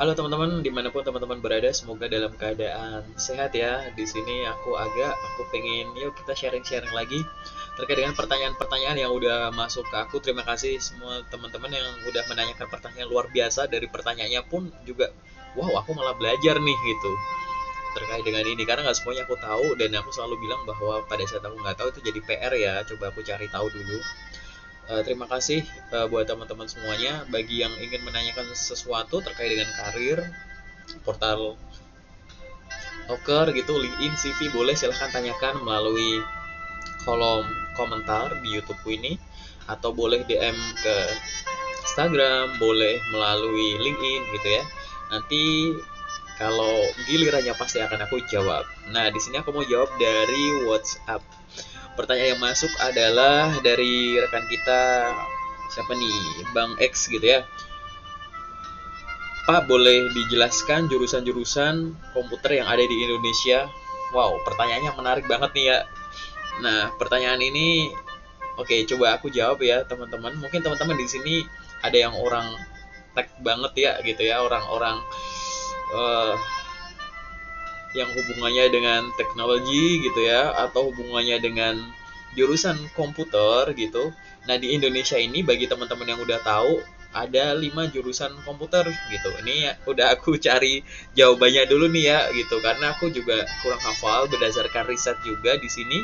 Halo teman-teman, dimanapun teman-teman berada, semoga dalam keadaan sehat ya. Di sini aku pengen yuk kita sharing-sharing lagi terkait dengan pertanyaan-pertanyaan yang udah masuk ke aku. Terima kasih semua teman-teman yang udah menanyakan pertanyaan luar biasa. Dari pertanyaannya pun juga, wow, aku malah belajar nih gitu terkait dengan ini karena nggak semuanya aku tahu dan aku selalu bilang bahwa pada saat aku nggak tahu itu jadi PR ya. Coba aku cari tahu dulu. Terima kasih buat teman-teman semuanya. Bagi yang ingin menanyakan sesuatu terkait dengan karir, portal Loker gitu, LinkedIn, CV, boleh silahkan tanyakan melalui kolom komentar di YouTubeku ini, atau boleh DM ke Instagram, boleh melalui LinkedIn gitu ya. Nanti kalau gilirannya pasti akan aku jawab. Nah, di sini aku mau jawab dari WhatsApp. Pertanyaan yang masuk adalah dari rekan kita, siapa nih, Bang X gitu ya. Pak, boleh dijelaskan jurusan-jurusan komputer yang ada di Indonesia? Wow, pertanyaannya menarik banget nih ya. Nah, pertanyaan ini, oke, coba aku jawab ya teman-teman. Mungkin teman-teman di sini ada yang orang tech banget ya gitu ya, orang-orang uh, yang hubungannya dengan teknologi gitu ya, atau hubungannya dengan jurusan komputer gitu. Nah, di Indonesia ini bagi teman-teman yang udah tahu ada 5 jurusan komputer gitu. Ini ya, udah aku cari jawabannya dulu nih ya gitu karena aku juga kurang hafal berdasarkan riset juga di sini.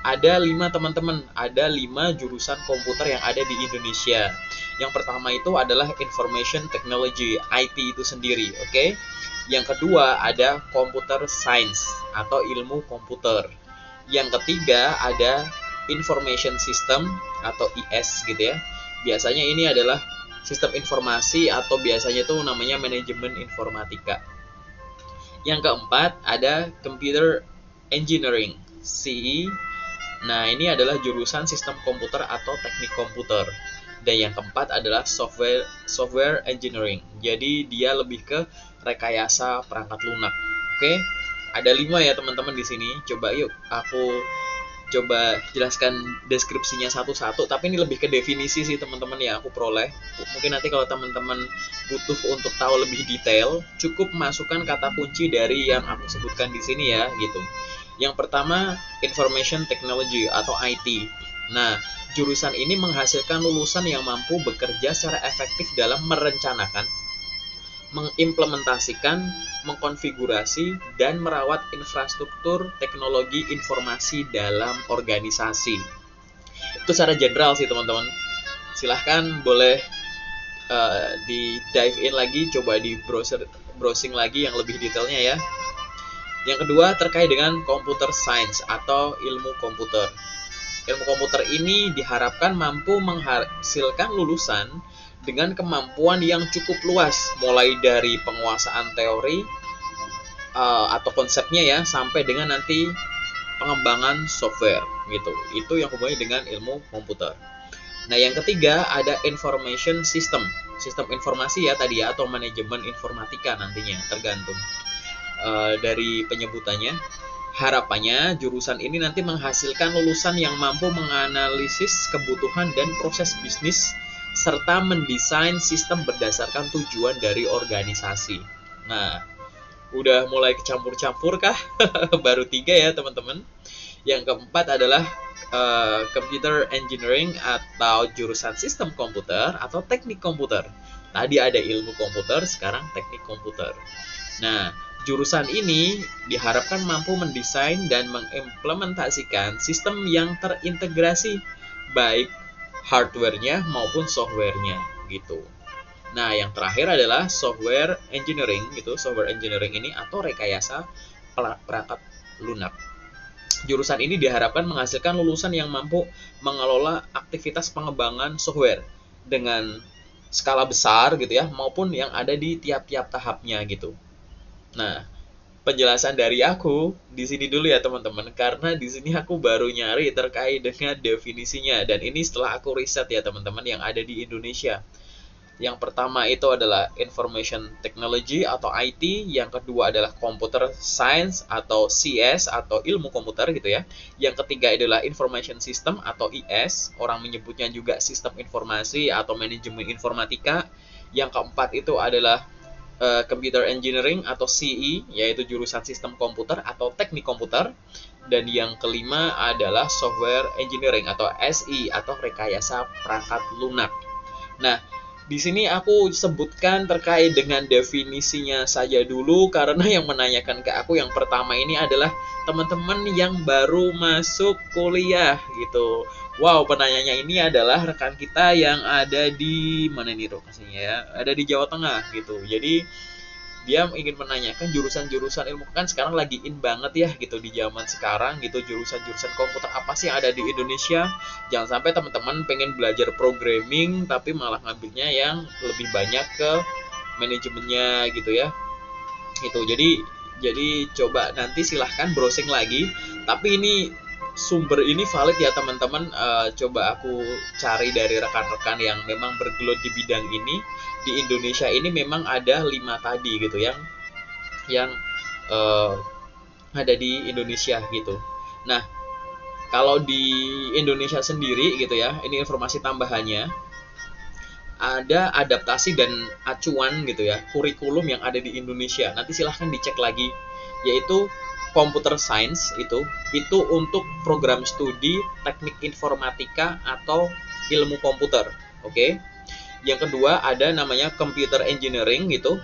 Ada 5 teman-teman, ada 5 jurusan komputer yang ada di Indonesia. Yang pertama itu adalah Information Technology, IT itu sendiri, oke? Yang kedua ada Computer Science atau ilmu komputer. Yang ketiga ada Information System atau IS gitu ya. Biasanya ini adalah sistem informasi atau biasanya itu namanya manajemen informatika. Yang keempat ada Computer Engineering, CE. Nah, ini adalah jurusan sistem komputer atau teknik komputer. Dan yang keempat adalah software engineering. Jadi dia lebih ke rekayasa perangkat lunak. Oke, ada 5 ya teman-teman di sini. Coba yuk aku coba jelaskan deskripsinya satu-satu. Tapi ini lebih ke definisi sih teman-teman ya aku peroleh. Mungkin nanti kalau teman-teman butuh untuk tahu lebih detail, cukup masukkan kata kunci dari yang aku sebutkan di sini ya gitu. Yang pertama, Information Technology atau IT. Nah, jurusan ini menghasilkan lulusan yang mampu bekerja secara efektif dalam merencanakan, mengimplementasikan, mengkonfigurasi, dan merawat infrastruktur teknologi informasi dalam organisasi. Itu secara general sih teman-teman. Silahkan boleh di dive in lagi, coba di browsing lagi yang lebih detailnya ya. Yang kedua terkait dengan computer science atau ilmu komputer. Ilmu komputer ini diharapkan mampu menghasilkan lulusan dengan kemampuan yang cukup luas, mulai dari penguasaan teori atau konsepnya ya, sampai dengan nanti pengembangan software gitu. Itu yang hubungannya dengan ilmu komputer. Nah, yang ketiga ada information system, sistem informasi ya tadi ya, atau manajemen informatika nantinya, tergantung dari penyebutannya. Harapannya jurusan ini nanti menghasilkan lulusan yang mampu menganalisis kebutuhan dan proses bisnis serta mendesain sistem berdasarkan tujuan dari organisasi. Nah, udah mulai kecampur-campur kah? Baru 3 ya teman-teman. Yang keempat adalah Computer Engineering atau jurusan sistem komputer atau teknik komputer. Tadi ada ilmu komputer, sekarang teknik komputer. Nah, jurusan ini diharapkan mampu mendesain dan mengimplementasikan sistem yang terintegrasi, baik hardware-nya maupun software-nya gitu. Nah, yang terakhir adalah software engineering gitu. Software engineering ini atau rekayasa perangkat lunak. Jurusan ini diharapkan menghasilkan lulusan yang mampu mengelola aktivitas pengembangan software dengan skala besar gitu ya, maupun yang ada di tiap-tiap tahapnya gitu. Nah, penjelasan dari aku di sini dulu ya teman-teman, karena di sini aku baru nyari terkait dengan definisinya dan ini setelah aku riset ya teman-teman yang ada di Indonesia. Yang pertama itu adalah Information Technology atau IT, yang kedua adalah Computer Science atau CS atau ilmu komputer gitu ya. Yang ketiga adalah Information System atau IS, orang menyebutnya juga sistem informasi atau manajemen informatika. Yang keempat itu adalah Computer Engineering atau CE, yaitu jurusan Sistem Komputer atau Teknik Komputer. Dan yang kelima adalah Software Engineering atau SI atau Rekayasa Perangkat Lunak. Nah, di sini aku sebutkan terkait dengan definisinya saja dulu, karena yang menanyakan ke aku yang pertama ini adalah teman-teman yang baru masuk kuliah gitu. Wow, penanyanya ini adalah rekan kita yang ada di mana nih lokasinya ya? Ada di Jawa Tengah gitu. Jadi dia ingin menanyakan jurusan-jurusan ilmu, kan sekarang lagi in banget ya gitu di zaman sekarang gitu, jurusan-jurusan komputer apa sih yang ada di Indonesia. Jangan sampai teman-teman pengen belajar programming tapi malah ngambilnya yang lebih banyak ke manajemennya gitu ya. Itu jadi coba nanti silahkan browsing lagi, tapi ini sumber ini valid ya teman-teman. Coba aku cari dari rekan-rekan yang memang bergelut di bidang ini di Indonesia ini, memang ada 5 tadi gitu yang ada di Indonesia gitu. Nah, kalau di Indonesia sendiri gitu ya, ini informasi tambahannya, ada adaptasi dan acuan gitu ya kurikulum yang ada di Indonesia. Nanti silahkan dicek lagi, yaitu Computer Science itu untuk program studi teknik informatika atau ilmu komputer. Oke. Yang kedua ada namanya Computer Engineering gitu.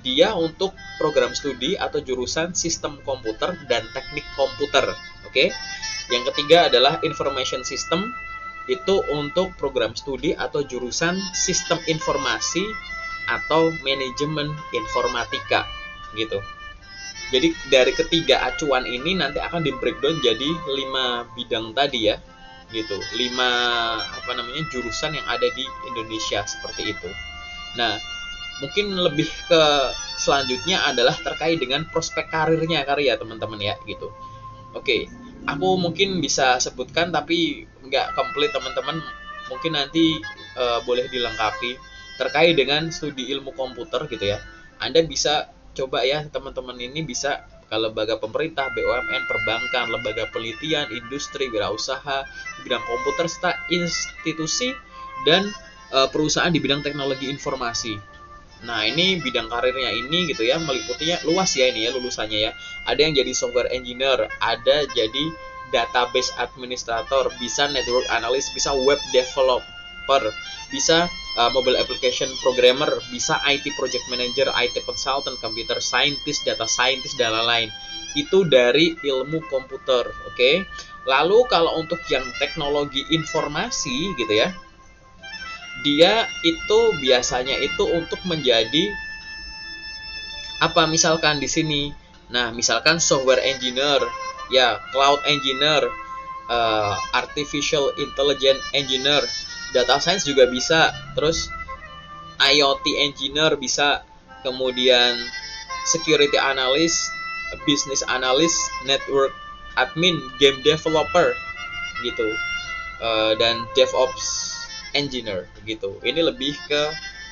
Dia untuk program studi atau jurusan sistem komputer dan teknik komputer. Oke. Yang ketiga adalah Information System, itu untuk program studi atau jurusan sistem informasi atau manajemen informatika gitu. Jadi dari ketiga acuan ini nanti akan di breakdown jadi 5 bidang tadi ya gitu, 5 jurusan yang ada di Indonesia seperti itu. Nah, mungkin lebih ke selanjutnya adalah terkait dengan prospek karirnya kali ya teman-teman ya gitu. Oke, aku mungkin bisa sebutkan tapi nggak komplit teman-teman, mungkin nanti boleh dilengkapi terkait dengan studi ilmu komputer gitu ya. Anda bisa coba ya teman-teman ini bisa ke lembaga pemerintah, BUMN, perbankan, lembaga penelitian, industri, wirausaha di bidang komputer, serta institusi dan perusahaan di bidang teknologi informasi. Nah, ini bidang karirnya ini gitu ya, meliputinya luas ya ini ya lulusannya ya. Ada yang jadi software engineer, ada jadi database administrator, bisa network analyst, bisa web developer, bisa mobile application programmer, bisa IT project manager, IT consultant, computer scientist, data scientist, dan lain-lain. Itu dari ilmu komputer, oke? Lalu kalau untuk yang teknologi informasi gitu ya, dia itu biasanya itu untuk menjadi apa, misalkan di sini. Nah, misalkan software engineer, ya, cloud engineer, artificial intelligence engineer, data science juga bisa, terus IoT engineer bisa, kemudian security analyst, business analyst, network admin, game developer gitu, dan DevOps engineer gitu. Ini lebih ke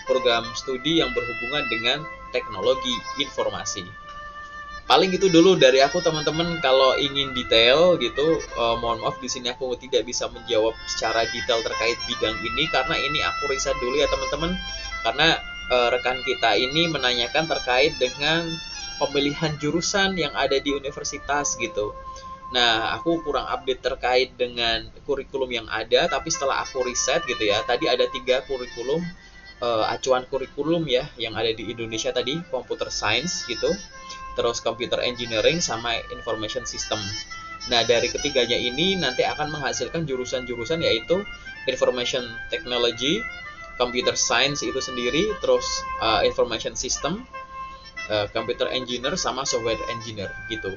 program studi yang berhubungan dengan teknologi informasi. Paling gitu dulu dari aku teman-teman. Kalau ingin detail gitu, mohon maaf di sini aku tidak bisa menjawab secara detail terkait bidang ini, karena ini aku riset dulu ya teman-teman. Karena rekan kita ini menanyakan terkait dengan pemilihan jurusan yang ada di universitas gitu. Nah, aku kurang update terkait dengan kurikulum yang ada, tapi setelah aku riset gitu ya, tadi ada 3 kurikulum, acuan kurikulum ya, yang ada di Indonesia tadi, Computer Science gitu, terus Computer Engineering, sama Information System. Nah, dari ketiganya ini nanti akan menghasilkan jurusan-jurusan yaitu Information Technology, Computer Science itu sendiri, terus Information System, Computer Engineer, sama Software Engineer gitu.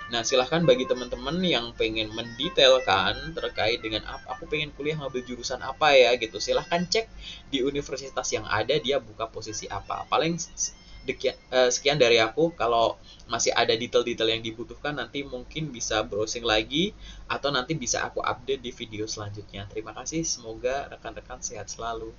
Nah, silahkan bagi teman-teman yang pengen mendetailkan terkait dengan aku pengen kuliah ngambil jurusan apa ya gitu, silahkan cek di universitas yang ada dia buka posisi apa. Paling sekian dari aku. Kalau masih ada detail-detail yang dibutuhkan nanti mungkin bisa browsing lagi atau nanti bisa aku update di video selanjutnya. Terima kasih, semoga rekan-rekan sehat selalu.